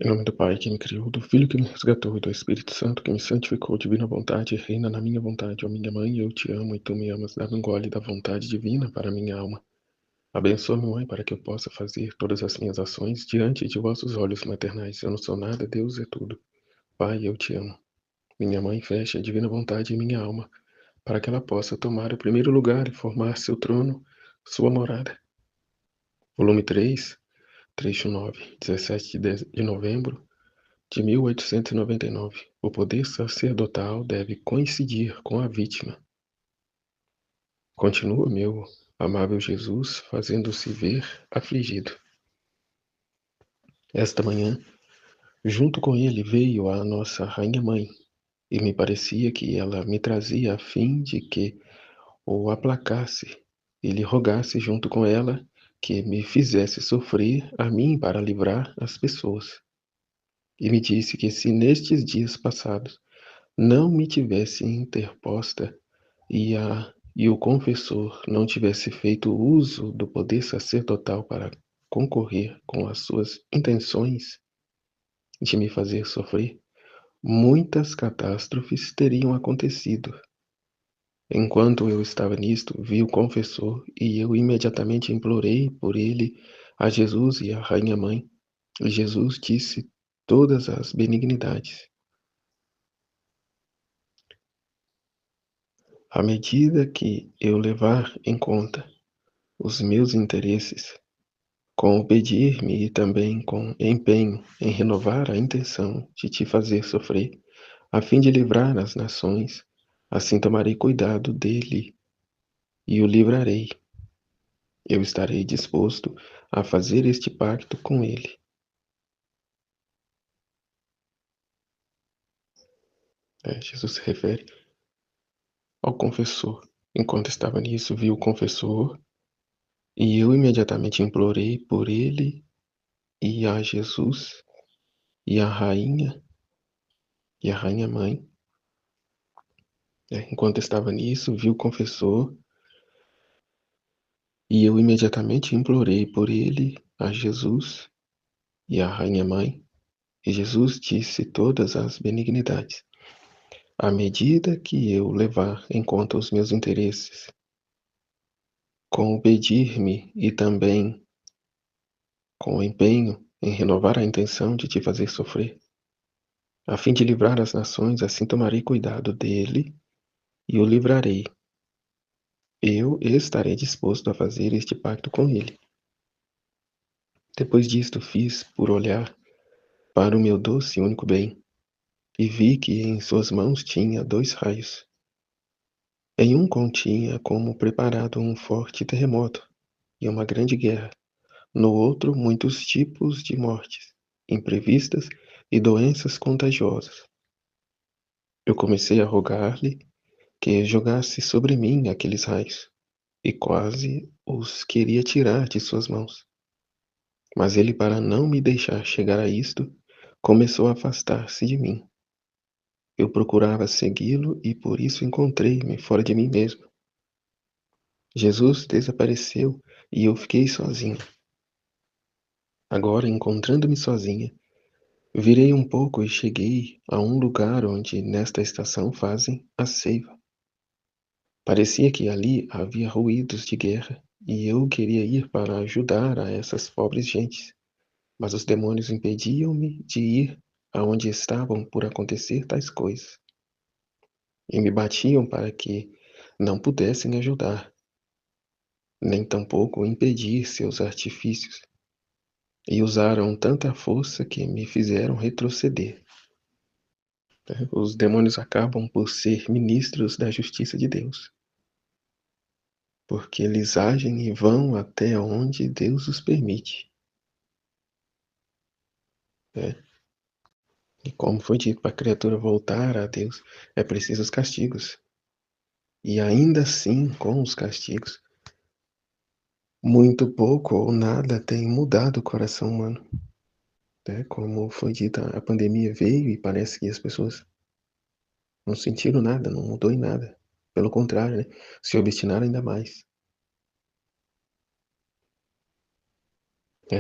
Em nome do Pai que me criou, do Filho que me resgatou e do Espírito Santo que me santificou, divina vontade, reina na minha vontade. Ó minha mãe, eu te amo e tu me amas. Dá-me um gole da vontade divina para minha alma. Abençoa-me, mãe, para que eu possa fazer todas as minhas ações diante de vossos olhos maternais. Eu não sou nada, Deus é tudo. Pai, eu te amo. Minha mãe, feche a divina vontade em minha alma, para que ela possa tomar o primeiro lugar e formar seu trono, sua morada. Volume 3, trecho 9, 17 de novembro de 1899, o poder sacerdotal deve coincidir com a vítima. Continua meu amável Jesus fazendo-se ver afligido. Esta manhã, junto com ele veio a nossa Rainha-Mãe, e me parecia que ela me trazia a fim de que o aplacasse e lhe rogasse junto com ela que me fizesse sofrer a mim para livrar as pessoas. E me disse que se nestes dias passados não me tivesse interposta e o confessor não tivesse feito uso do poder sacerdotal para concorrer com as suas intenções de me fazer sofrer, muitas catástrofes teriam acontecido. Enquanto eu estava nisto, vi o confessor e eu imediatamente implorei por ele a Jesus e a Rainha Mãe. E Jesus disse todas as benignidades. À medida que eu levar em conta os meus interesses, com o pedir-me e também com empenho em renovar a intenção de te fazer sofrer, a fim de livrar as nações, assim tomarei cuidado dele e o livrarei. Eu estarei disposto a fazer este pacto com ele. Jesus se refere ao confessor. Enquanto estava nisso, vi o confessor e eu imediatamente implorei por ele e a Jesus e a rainha mãe. Enquanto estava nisso, vi o confessor e eu imediatamente implorei por ele a Jesus e a rainha mãe. E Jesus disse todas as benignidades. À medida que eu levar em conta os meus interesses, com o pedir-me e também com o empenho em renovar a intenção de te fazer sofrer, a fim de livrar as nações, assim tomarei cuidado dele e o livrarei. Eu estarei disposto a fazer este pacto com ele. Depois disto, fiz por olhar para o meu doce e único bem, e vi que em suas mãos tinha 2 raios. Em um continha como preparado um forte terremoto e uma grande guerra. No outro, muitos tipos de mortes, imprevistas e doenças contagiosas. Eu comecei a rogar-lhe que jogasse sobre mim aqueles raios, e quase os queria tirar de suas mãos. Mas ele, para não me deixar chegar a isto, começou a afastar-se de mim. Eu procurava segui-lo e por isso encontrei-me fora de mim mesmo. Jesus desapareceu e eu fiquei sozinho. Agora, encontrando-me sozinha, virei um pouco e cheguei a um lugar onde nesta estação fazem a ceifa. Parecia que ali havia ruídos de guerra e eu queria ir para ajudar a essas pobres gentes, mas os demônios impediam-me de ir aonde estavam por acontecer tais coisas e me batiam para que não pudessem ajudar, nem tampouco impedir seus artifícios, e usaram tanta força que me fizeram retroceder. Os demônios acabam por ser ministros da justiça de Deus, porque eles agem e vão até onde Deus os permite. E como foi dito, para a criatura voltar a Deus, é preciso os castigos. E ainda assim, com os castigos, muito pouco ou nada tem mudado o coração humano. Como foi dito, a pandemia veio e parece que as pessoas não sentiram nada, não mudou em nada. Pelo contrário, né? Se obstinaram ainda mais.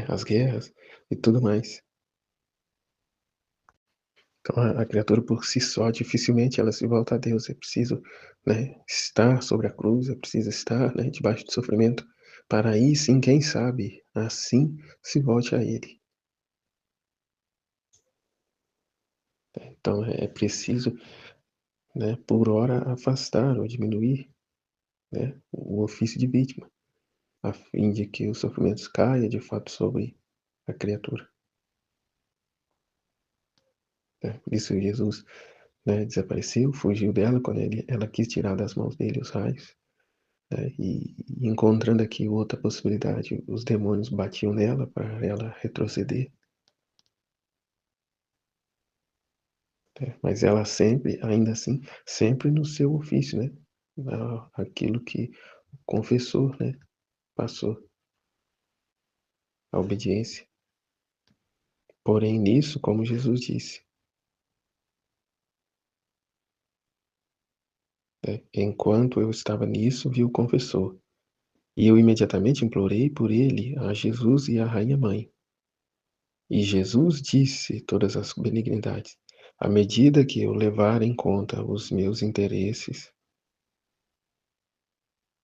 As guerras e tudo mais. Então a criatura por si só, dificilmente ela se volta a Deus, é preciso, né, estar sobre a cruz, é preciso estar, né, debaixo de sofrimento, para aí sim, quem sabe, assim se volte a Ele. Então é preciso, né, por ora afastar ou diminuir, né, o ofício de vítima, a fim de que os sofrimentos caia de fato sobre a criatura, né. Por isso Jesus, né, desapareceu, fugiu dela quando ela quis tirar das mãos dele os raios. E encontrando aqui outra possibilidade, os demônios batiam nela para ela retroceder, né, mas ela sempre, ainda assim, sempre no seu ofício, né, aquilo que confessou, né, passou, a obediência. Porém nisso, como Jesus disse, né, enquanto eu estava nisso, vi o confessor, e eu imediatamente implorei por ele a Jesus e a rainha mãe. E Jesus disse todas as benignidades: à medida que eu levar em conta os meus interesses,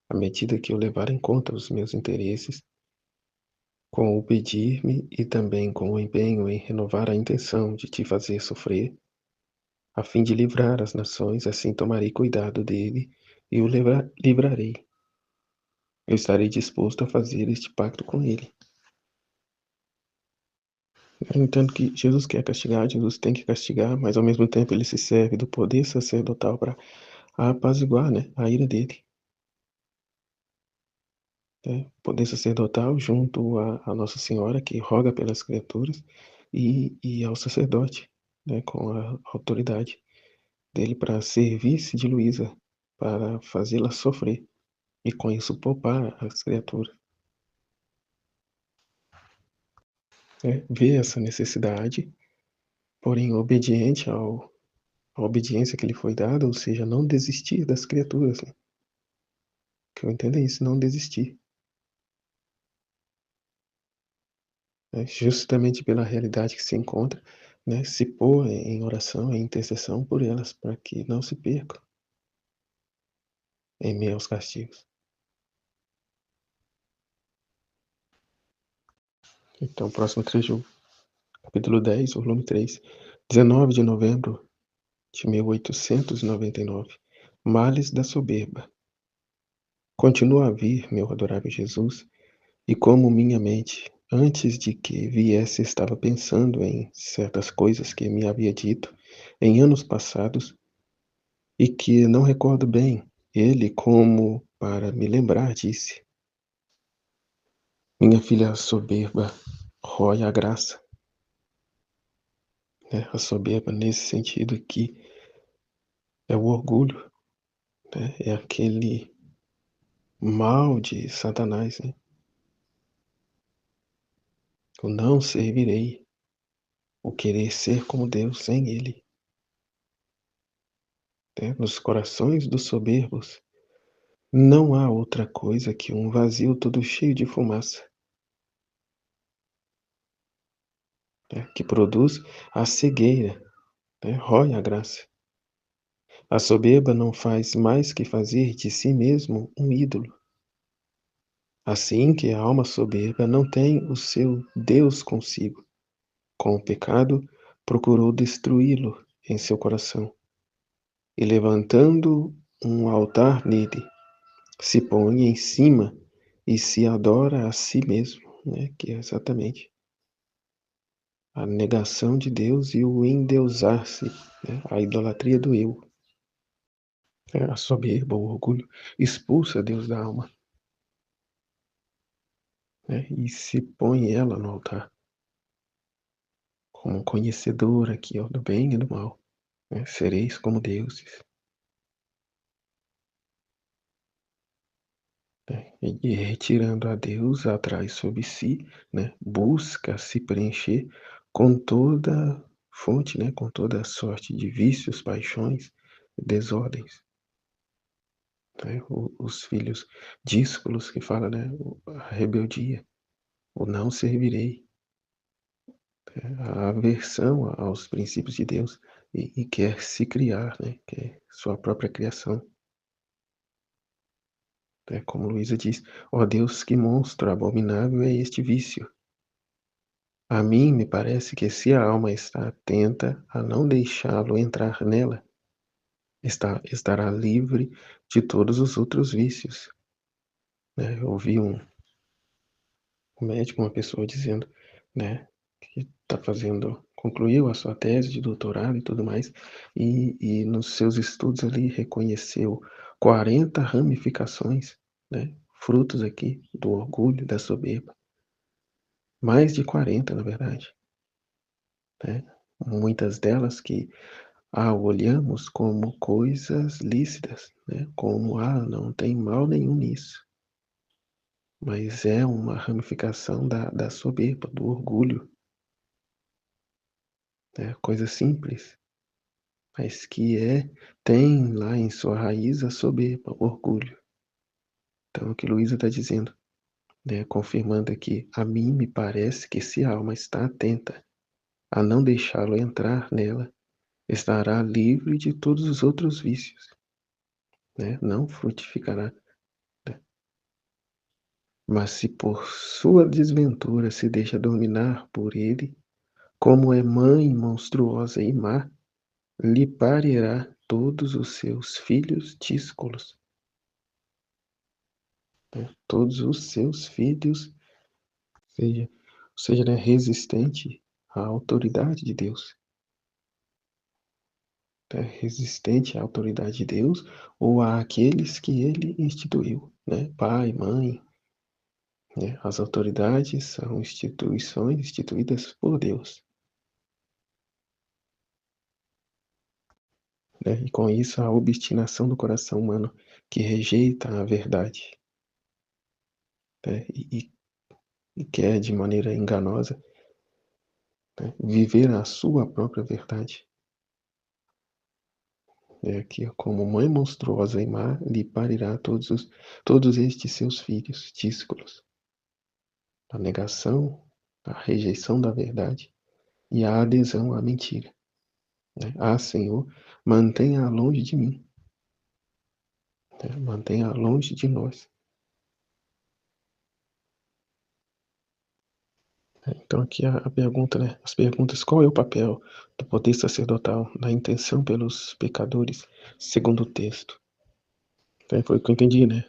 à medida que eu levar em conta os meus interesses, com o pedir-me e também com o empenho em renovar a intenção de te fazer sofrer, a fim de livrar as nações, assim tomarei cuidado dele e o livrarei. Eu estarei disposto a fazer este pacto com ele. Eu entendo que Jesus quer castigar, Jesus tem que castigar, mas ao mesmo tempo ele se serve do poder sacerdotal para apaziguar, né, a ira dele. Poder sacerdotal junto à Nossa Senhora, que roga pelas criaturas, e ao sacerdote, né, com a autoridade dele para servir-se de Luísa, para fazê-la sofrer, e com isso poupar as criaturas. Vê essa necessidade, porém obediente à obediência que lhe foi dada, ou seja, não desistir das criaturas, né? Que eu entendo é isso, não desistir. Justamente pela realidade que se encontra, né, se pôr em oração, em intercessão por elas, para que não se percam em meio aos castigos. Então, próximo trecho, capítulo 10, volume 3, 19 de novembro de 1899. Males da soberba. Continua a vir, meu adorável Jesus, e como minha mente, antes de que viesse, estava pensando em certas coisas que me havia dito em anos passados, e que não recordo bem, ele, como para me lembrar, disse: minha filha soberba rói a graça. A soberba nesse sentido que é o orgulho, né? É aquele mal de Satanás, né? O não servirei, o querer ser como Deus sem ele. Nos corações dos soberbos não há outra coisa que um vazio todo cheio de fumaça, que produz a cegueira, rói a graça. A soberba não faz mais que fazer de si mesmo um ídolo. Assim que a alma soberba não tem o seu Deus consigo, com o pecado procurou destruí-lo em seu coração, e levantando um altar nele, se põe em cima e se adora a si mesmo, né? Que é exatamente a negação de Deus e o endeusar-se, né? A idolatria do eu. A soberba, o orgulho, expulsa Deus da alma, né? E se põe ela no altar, como conhecedora aqui, ó, do bem e do mal. Sereis como deuses. E retirando a Deus, atrai sobre si, né, busca se preencher com toda fonte, né, com toda sorte de vícios, paixões, desordens. Os filhos díscolos que fala, né, a rebeldia, o não servirei. a aversão aos princípios de Deus e quer se criar, né, quer sua própria criação. Como Luísa diz: "Ó Deus, que monstro abominável é este vício! A mim me parece que se a alma está atenta a não deixá-lo entrar nela, estará livre de todos os outros vícios", né. Eu ouvi um médico, uma pessoa dizendo, né, que concluiu a sua tese de doutorado e tudo mais, e nos seus estudos ali reconheceu 40 ramificações, né, frutos aqui do orgulho, da soberba, mais de 40 na verdade, né, muitas delas que olhamos como coisas lícitas, né, como: "Ah, não tem mal nenhum nisso", mas é uma ramificação da soberba, do orgulho, né, coisa simples, mas que tem lá em sua raiz a soberba, o orgulho. Então o que Luísa está dizendo, né, confirmando aqui: "A mim me parece que se a alma está atenta a não deixá-lo entrar nela, estará livre de todos os outros vícios", né, não frutificará. Mas se por sua desventura se deixa dominar por ele, como é mãe monstruosa e má, lhe parirá todos os seus filhos díscolos, né? Todos os seus filhos, seja, ou seja, né, resistente à autoridade de Deus, né? Resistente à autoridade de Deus ou àqueles que ele instituiu, né? Pai, mãe, né? As autoridades são instituições instituídas por Deus. Né, e com isso a obstinação do coração humano que rejeita a verdade, né, e quer de maneira enganosa, né, viver a sua própria verdade. É que como mãe monstruosa e má lhe parirá todos estes seus filhos díscolos, a negação, a rejeição da verdade e a adesão à mentira, né. "Ah, Senhor, mantenha-a longe de mim", né, mantenha-a longe de nós. Então aqui a pergunta, né, as perguntas: qual é o papel do poder sacerdotal na intenção pelos pecadores, segundo o texto? Então foi o que eu entendi, né,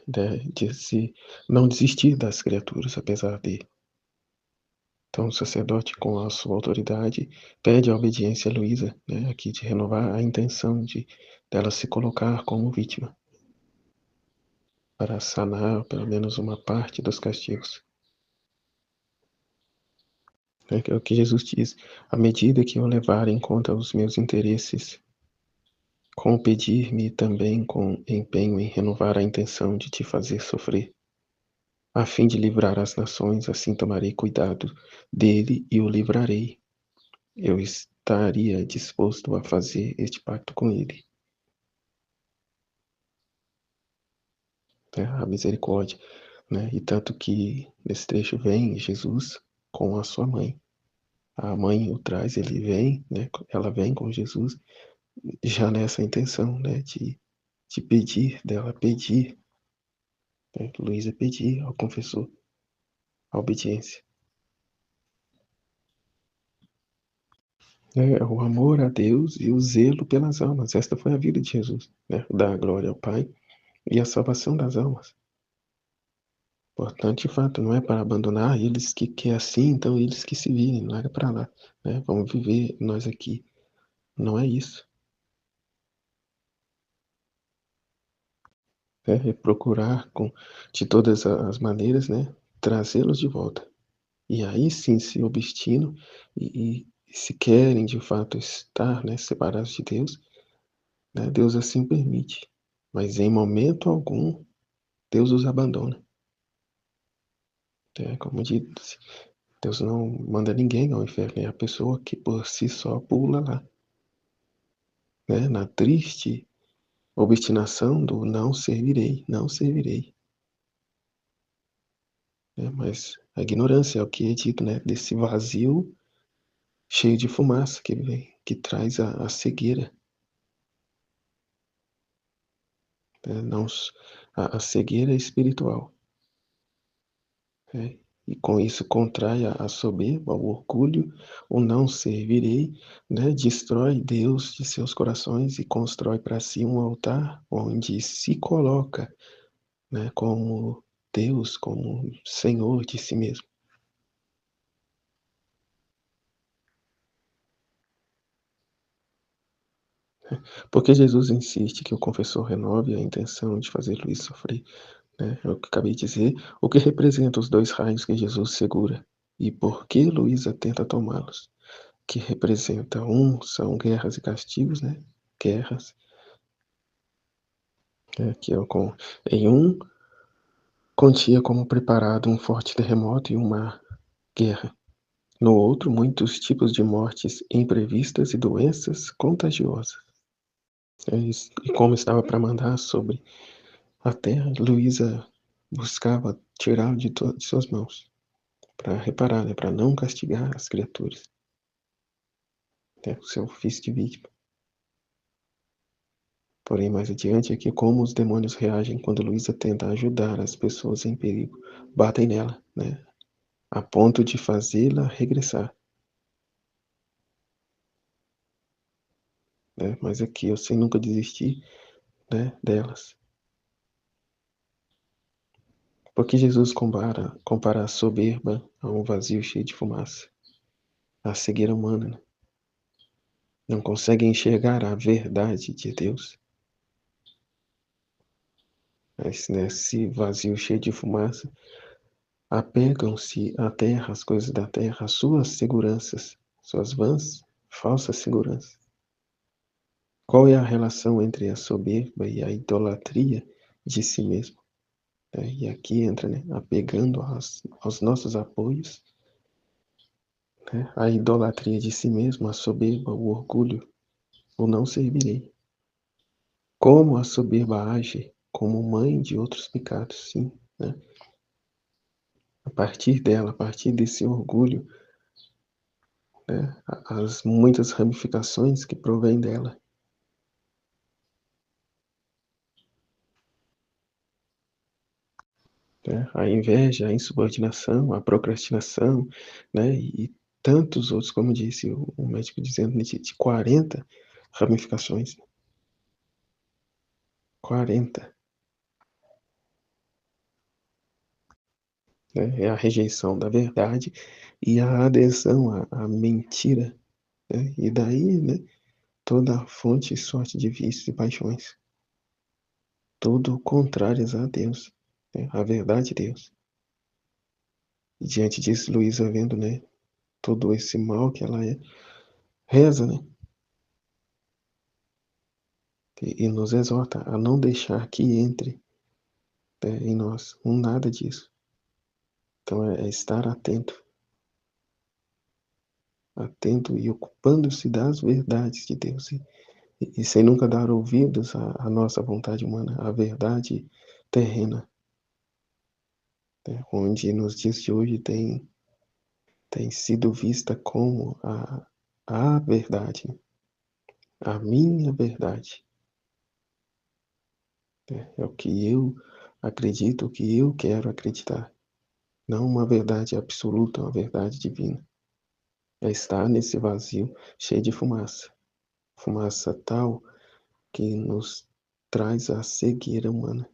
de se não desistir das criaturas apesar de. Então o sacerdote com a sua autoridade pede a obediência a Luísa, né, aqui de renovar a intenção de dela se colocar como vítima, para sanar pelo menos uma parte dos castigos. Que é o que Jesus diz: "À medida que eu levar em conta os meus interesses, com pedir-me também com empenho em renovar a intenção de te fazer sofrer, a fim de livrar as nações, assim tomarei cuidado dele e o livrarei. Eu estaria disposto a fazer este pacto com ele", né, a misericórdia, né, e tanto que nesse trecho vem Jesus com a sua mãe. A mãe o traz, ele vem, né, ela vem com Jesus já nessa intenção, né, de pedir, dela pedir, né, Luísa pedir ao confessor a obediência. O amor a Deus e o zelo pelas almas. Esta foi a vida de Jesus, né? Dar glória ao Pai e a salvação das almas. Portanto, de fato, não é para abandonar eles que é assim, então eles que se virem, larga para lá, né? Vamos viver nós aqui. Não é isso. É procurar de todas as maneiras, né? Trazê-los de volta. E aí sim se obstinam e se querem de fato estar, né, separados de Deus, né, Deus assim permite. Mas em momento algum Deus os abandona. Como disse, Deus não manda ninguém ao inferno, é a pessoa que por si só pula lá, né, na triste obstinação do não servirei, não servirei. Mas a ignorância é o que é dito, né, desse vazio cheio de fumaça que vem, que traz a cegueira, né, não s a cegueira espiritual, né, e com isso contrai a soberba, o orgulho, o não servirei, né, destrói Deus de seus corações e constrói para si um altar onde se coloca, né, como Deus, como Senhor de si mesmo. Porque Jesus insiste que o confessor renove a intenção de fazer Luís sofrer, né, é o que acabei de dizer, o que representa os 2 raios que Jesus segura, e por que Luísa tenta tomá-los, que representa um são guerras e castigos, né, guerras, que é com em um continha como preparado um forte terremoto e uma guerra, no outro muitos tipos de mortes imprevistas e doenças contagiosas. É isso, e como estava para mandar sobre a terra, Luísa buscava tirá-lo de suas mãos, para reparar, né, para não castigar as criaturas, né, o seu ofício de vítima. Porém, mais adiante, aqui como os demônios reagem quando Luísa tenta ajudar as pessoas em perigo. Batem nela, né, a ponto de fazê-la regressar, né, mas aqui eu sem nunca desistir, né, delas. Porque Jesus compara a soberba a um vazio cheio de fumaça, a cegueira humana, né? Não consegue enxergar a verdade de Deus. Mas nesse vazio cheio de fumaça, apegam-se à terra, às coisas da terra, às suas seguranças, suas vãs, falsas seguranças. Qual é a relação entre a soberba e a idolatria de si mesmo? E aqui entra, né, apegando aos nossos apoios, né, a idolatria de si mesmo, a soberba, o orgulho, o não servirei. Como a soberba age como mãe de outros pecados, sim, né? A partir dela, a partir desse orgulho, né, as muitas ramificações que provêm dela, né, a inveja, a insubordinação, a procrastinação, né, e tantos outros, como disse o médico dizendo, de 40 ramificações, 40, né, é a rejeição da verdade e a adesão à mentira, né, e daí, né, toda a fonte e sorte de vícios e paixões, tudo contrários a Deus, né, a verdade de Deus. E diante disso, Luísa vendo, né, todo esse mal que ela é, reza, né, e nos exorta a não deixar que entre, né, em nós um nada disso. Então é estar atento, atento e ocupando-se das verdades de Deus e sem nunca dar ouvidos à nossa vontade humana, à verdade terrena, né, onde nos dias de hoje tem sido vista como a verdade, a minha verdade, né, é o que eu acredito, o que eu quero acreditar, não uma verdade absoluta, uma verdade divina. É estar nesse vazio cheio de fumaça, fumaça tal que nos traz a cegueira humana.